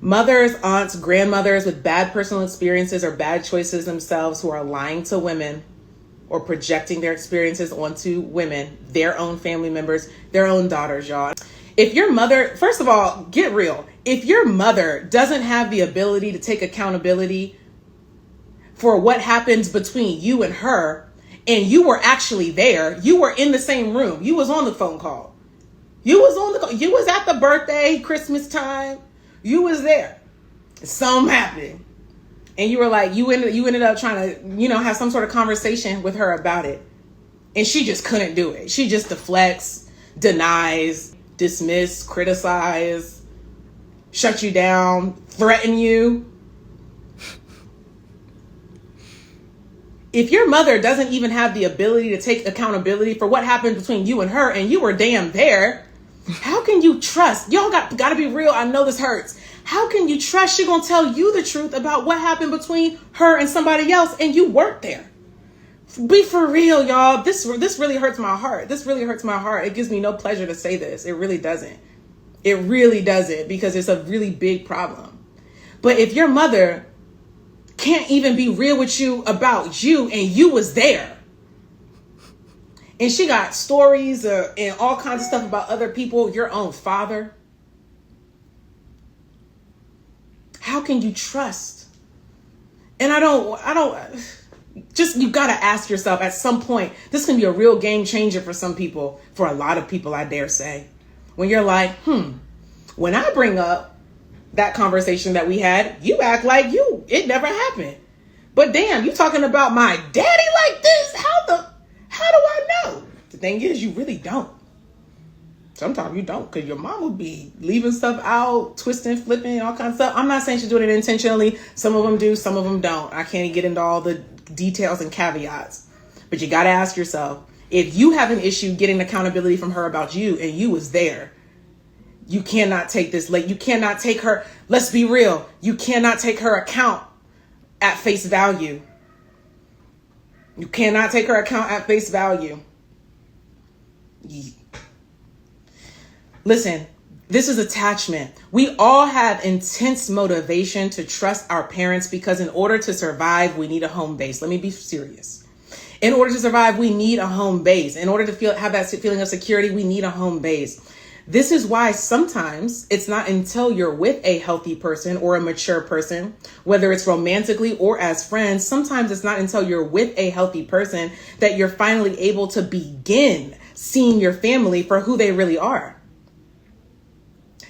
Mothers, aunts, grandmothers with bad personal experiences or bad choices themselves who are lying to women or projecting their experiences onto women, their own family members, their own daughters, y'all. If your mother, first of all, get real. If your mother doesn't have the ability to take accountability for what happens between you and her, and you were actually there, you were in the same room, you was on the phone call, you was at the birthday, Christmas time, you was there, something happened, and you were like, you ended up trying to, have some sort of conversation with her about it, and she just couldn't do it. She just deflects, denies, dismiss, criticize, shut you down, threaten you. If your mother doesn't even have the ability to take accountability for what happened between you and her, and you were damn there, how can you trust? Y'all got to be real. I know this hurts. How can you trust she's going to tell you the truth about what happened between her and somebody else, and you weren't there? Be for real, y'all. This really hurts my heart. This really hurts my heart. It gives me no pleasure to say this. It really doesn't. It really doesn't, because it's a really big problem. But if your mother can't even be real with you about you, and you was there, and she got stories and all kinds of stuff about other people, your own father, how can you trust? And you got to ask yourself at some point, this can be a real game changer for some people, for a lot of people, I dare say, when you're like, when I bring up that conversation that we had, you act like it never happened. But damn, you talking about my daddy like this? How do I know? The thing is, you really don't. Sometimes you don't, because your mom will be leaving stuff out, twisting, flipping, all kinds of stuff. I'm not saying she's doing it intentionally. Some of them do, some of them don't. I can't get into all the details and caveats. But you got to ask yourself, if you have an issue getting accountability from her about you, and you was there, you cannot take this late. You cannot take her. Let's be real. You cannot take her account at face value. You cannot take her account at face value. Listen, this is attachment. We all have intense motivation to trust our parents, because in order to survive, we need a home base. Let me be serious. In order to survive, we need a home base. In order to have that feeling of security, we need a home base. This is why sometimes it's not until you're with a healthy person or a mature person, whether it's romantically or as friends, sometimes it's not until you're with a healthy person that you're finally able to begin seeing your family for who they really are.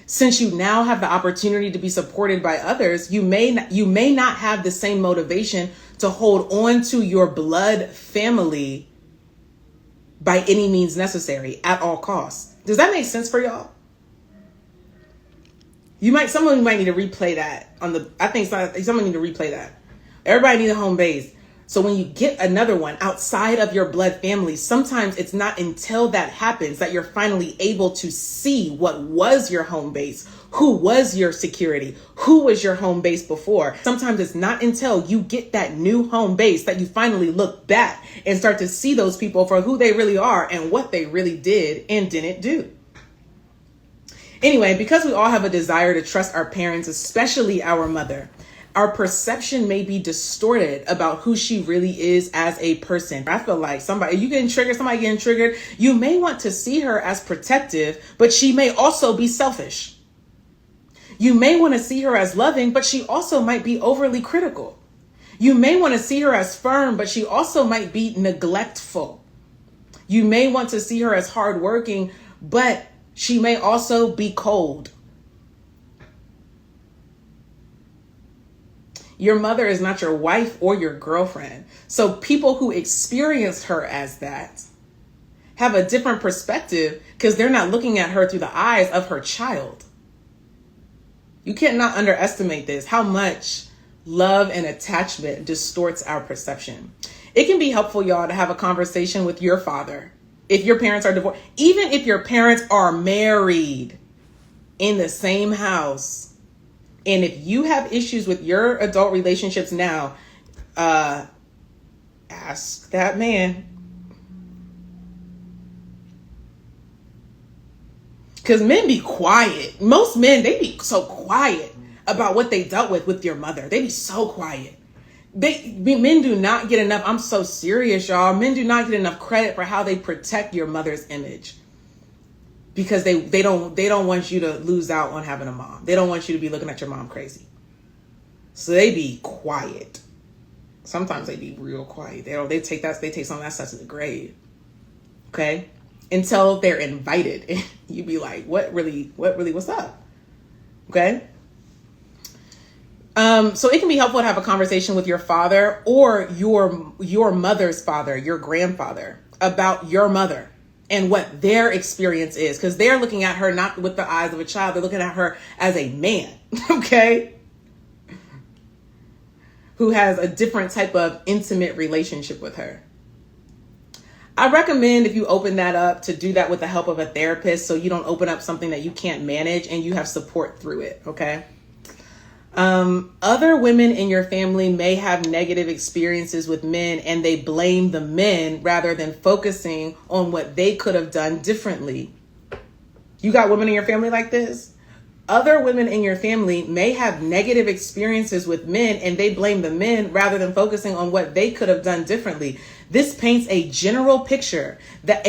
Since you now have the opportunity to be supported by others, you may not have the same motivation to hold on to your blood family by any means necessary at all costs. Does that make sense for y'all? Someone might need to replay that someone need to replay that. Everybody needs a home base. So when you get another one outside of your blood family, sometimes it's not until that happens that you're finally able to see what was your home base, who was your security, who was your home base before. Sometimes it's not until you get that new home base that you finally look back and start to see those people for who they really are and what they really did and didn't do. Anyway, because we all have a desire to trust our parents, especially our mother, our perception may be distorted about who she really is as a person. I feel like somebody getting triggered, you may want to see her as protective, but she may also be selfish. You may want to see her as loving, but she also might be overly critical. You may want to see her as firm, but she also might be neglectful. You may want to see her as hardworking, but she may also be cold. Your mother is not your wife or your girlfriend. So people who experienced her as that have a different perspective, because they're not looking at her through the eyes of her child. You cannot underestimate this, how much love and attachment distorts our perception. It can be helpful, y'all, to have a conversation with your father. If your parents are divorced, even if your parents are married in the same house, and if you have issues with your adult relationships now, ask that man. Because men be quiet. Most men, they be so quiet about what they dealt with your mother. They be so quiet. Men do not get enough. I'm so serious, y'all. Men do not get enough credit for how they protect your mother's image, because they don't want you to lose out on having a mom. They don't want you to be looking at your mom crazy. So they be quiet. Sometimes they be real quiet. They take some of that stuff to the grave. Okay? Until they're invited. And you be like, what's up? Okay? So it can be helpful to have a conversation with your father or your mother's father, your grandfather, about your mother and what their experience is. Because they're looking at her not with the eyes of a child. They're looking at her as a man, okay? Who has a different type of intimate relationship with her. I recommend, if you open that up, to do that with the help of a therapist, so you don't open up something that you can't manage and you have support through it, okay? Other women in your family may have negative experiences with men and they blame the men rather than focusing on what they could have done differently. You got women in your family like this? Other women in your family may have negative experiences with men and they blame the men rather than focusing on what they could have done differently. This paints a general picture that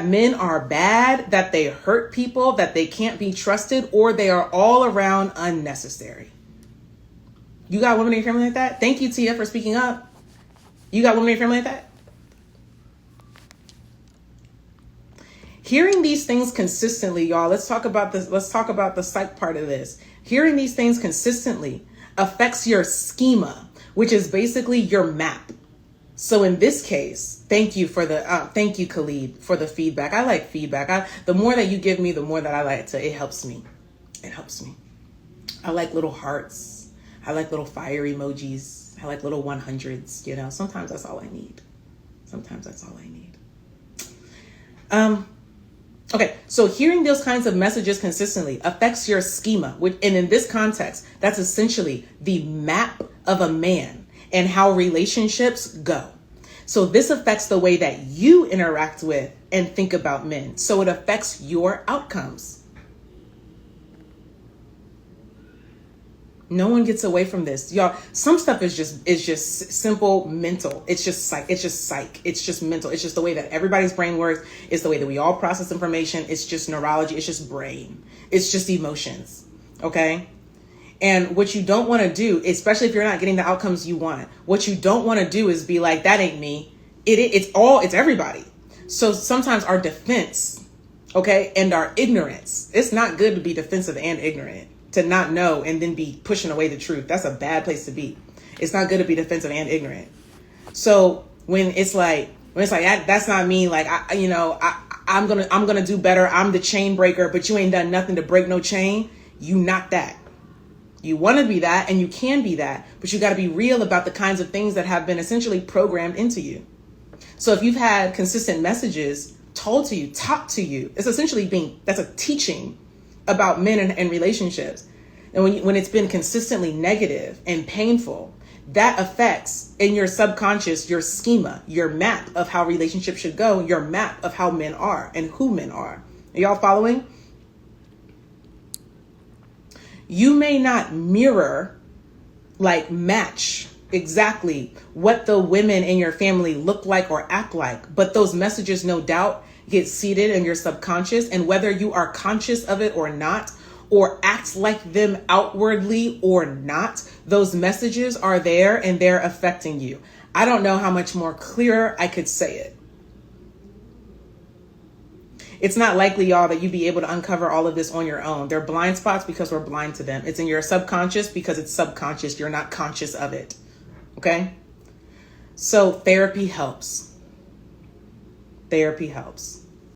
men are bad, that they hurt people, that they can't be trusted, or they are all around unnecessary. You got women in your family like that? Thank you, Tia, for speaking up. You got women in your family like that? Hearing these things consistently, y'all, let's talk about this. Let's talk about the psych part of this. Hearing these things consistently affects your schema, which is basically your map. So in this case, thank you, Khalid, for the feedback. I like feedback. The more that you give me, the more that I like to, it helps me. It helps me. I like little hearts. I like little fire emojis. I like little 100s, you know, sometimes that's all I need. Okay, so hearing those kinds of messages consistently affects your schema, and in this context, that's essentially the map of a man and how relationships go. So this affects the way that you interact with and think about men. So it affects your outcomes. No one gets away from this. Y'all, some stuff is just simple mental. It's just psych. It's just mental. It's just the way that everybody's brain works. It's the way that we all process information. It's just neurology. It's just brain. It's just emotions. Okay? And what you don't want to do, especially if you're not getting the outcomes you want, what you don't want to do is be like, that ain't me. It's everybody. So sometimes our defense, okay, and our ignorance, it's not good to be defensive and ignorant, to not know and then be pushing away the truth. That's a bad place to be. It's not good to be defensive and ignorant. So when it's like that's not me, like I'm gonna do better. I'm the chain breaker, but you ain't done nothing to break no chain. You not that. You want to be that, and you can be that, but you got to be real about the kinds of things that have been essentially programmed into you. So if you've had consistent messages told to you, taught to you, it's essentially that's a teaching about men and relationships. And when it's been consistently negative and painful, that affects in your subconscious, your schema, your map of how relationships should go, your map of how men are and who men are. Are y'all following? You may not match exactly what the women in your family look like or act like, but those messages, no doubt, get seated in your subconscious, and whether you are conscious of it or not, or act like them outwardly or not, those messages are there and they're affecting you. I don't know how much more clearer I could say it. It's not likely, y'all, that you'd be able to uncover all of this on your own. They're blind spots because we're blind to them. It's in your subconscious because it's subconscious. You're not conscious of it. Okay? So therapy helps. Therapy helps.